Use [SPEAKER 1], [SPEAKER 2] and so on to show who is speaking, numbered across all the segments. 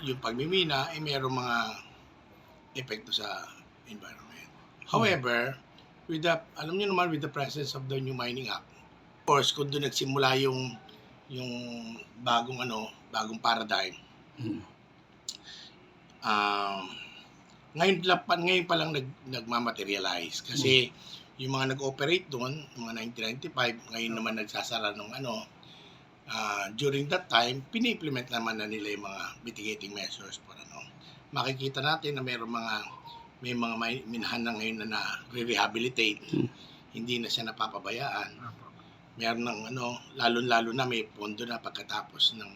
[SPEAKER 1] yung pagmimina ay mayroong mga epekto sa environment. However, alam niyo naman, with the presence of the new Mining Act, of course, kung doon nagsimula yung bagong paradigm, ngayon pa lang nagmamaterialize kasi yung mga nag-operate doon, mga 1995, ngayon naman nagsasara ng during that time, pini-implement naman na nila yung mga mitigating measures para makikita natin na may mga minahan na ngayon na re-rehabilitate, hindi na siya napapabayaan. Meron ng lalo na may pondo na pagkatapos ng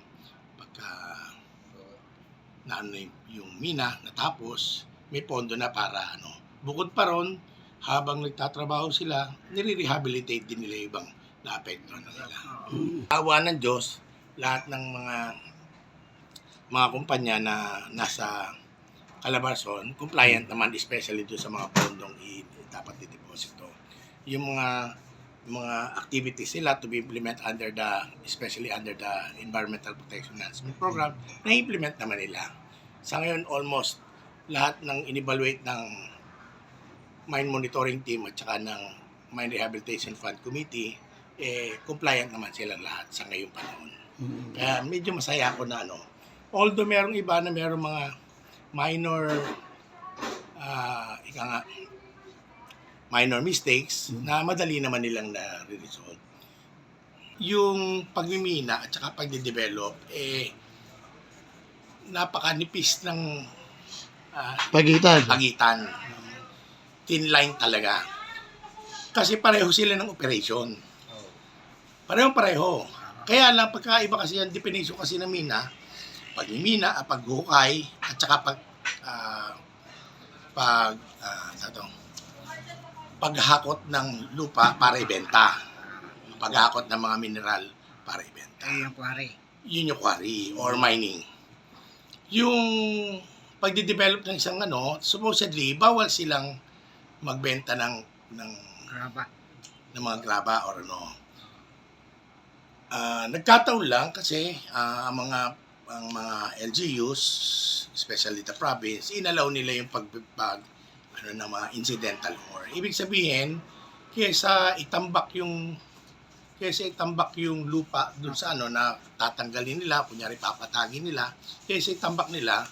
[SPEAKER 1] yung mina natapos, may pondo na para bukod pa ron, habang nagtatrabaho sila, nire-rehabilitate din nila ibang naapektuhan na nila. Awa ng Diyos, lahat ng mga kumpanya na nasa Calabarzon, compliant naman, especially doon sa mga pondong dapat i-deposito. Yung mga activities nila to be implement especially under the Environmental Protection Management Program, na-implement naman nila. Sa ngayon, almost lahat ng in-evaluate ng Mine Monitoring Team at saka ng Mine Rehabilitation Fund Committee, compliant naman silang lahat sa ngayong panahon. Kaya medyo masaya ako na although merong iba na merong mga minor mistakes na madali naman nilang na-resolve. Yung pagmimina at saka pagde-develop, napakanipis ng pagitan. Thin line talaga. Kasi pareho sila ng operation. Pareho. Kaya lang pagkaiba kasi ang definition kasi ng mina, pagmimina, paghukay, at saka paghakot ng lupa para ibenta. Paghakot ng mga mineral para ibenta. Yun yung quarry or mining. Yung pagde-develop ng isang supposedly bawal silang magbenta ng mga graba or nagkataon lang kasi ang mga LGUs, especially the province, inalaw nila yung ng mga incidental ore. Ibig sabihin, kaysa itambak yung lupa dun sa na tatanggalin nila, kunyari papatagin nila, kaysa itambak nila,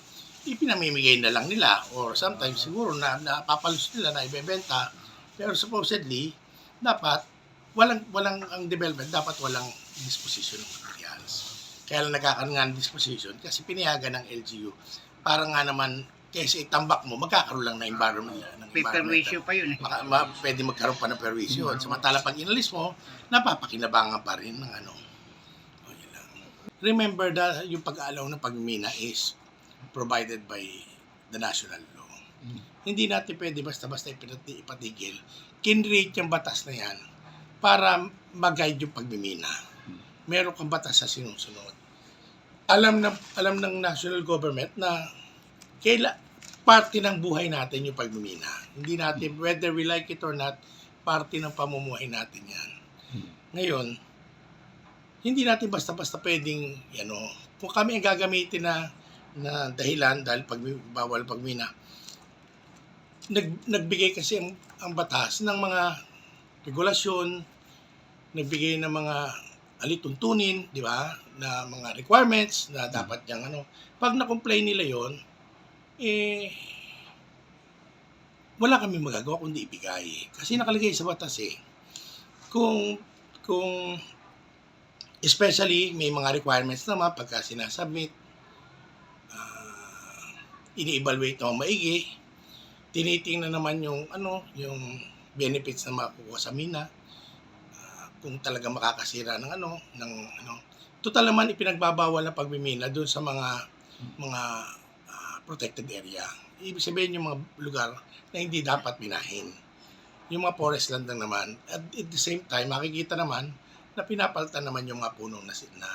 [SPEAKER 1] ipinamimigay na lang nila or sometimes siguro na napapalus nila na ibebenta. Pero supposedly, dapat walang ang development, dapat walang disposition ng materials. Kaya lang nagkakaroon nga ng disposition kasi pinayagan ng LGU para nga naman kaysa itambak mo, magkakaroon lang ng environment.
[SPEAKER 2] Perwisyo pa yun.
[SPEAKER 1] Pwede magkaroon pa ng perwisyo. Samantala pag inalis mo, napapakinabangan pa rin ng yun lang. Remember that yung pag-aalaw ng pagmimina is provided by the national law. Hindi natin pwede basta-basta ipatigil. Kinreate yung batas na yan para mag-guide yung pagmimina. Meron kang batas sa sinusunod. Alam ng national government na parte ng buhay natin yung pagmimina. Hindi natin, whether we like it or not, parte ng pamumuhay natin yan. Ngayon, hindi natin basta-basta pwedeng, kung kami ang gagamitin na dahilan dahil bawal pagmina, nagbigay kasi ang batas ng mga regulasyon, nagbigay ng mga alituntunin, di ba, na mga requirements na dapat yung pag na-comply nila yon, wala kami magagawa kundi ibigay. Kasi nakalagay sa batas kung especially may mga requirements naman pagka sinasubmit, ini-evaluate naman maigi, tinitingnan naman yung benefits na makukuha sa mina, kung talaga makakasira ng total naman ipinagbabawal na pagmimina doon sa mga protected area. Ibig sabihin yung mga lugar na hindi dapat minahin. Yung mga forest land lang naman. At the same time, makikita naman na pinapalitan naman yung mga puno na sila.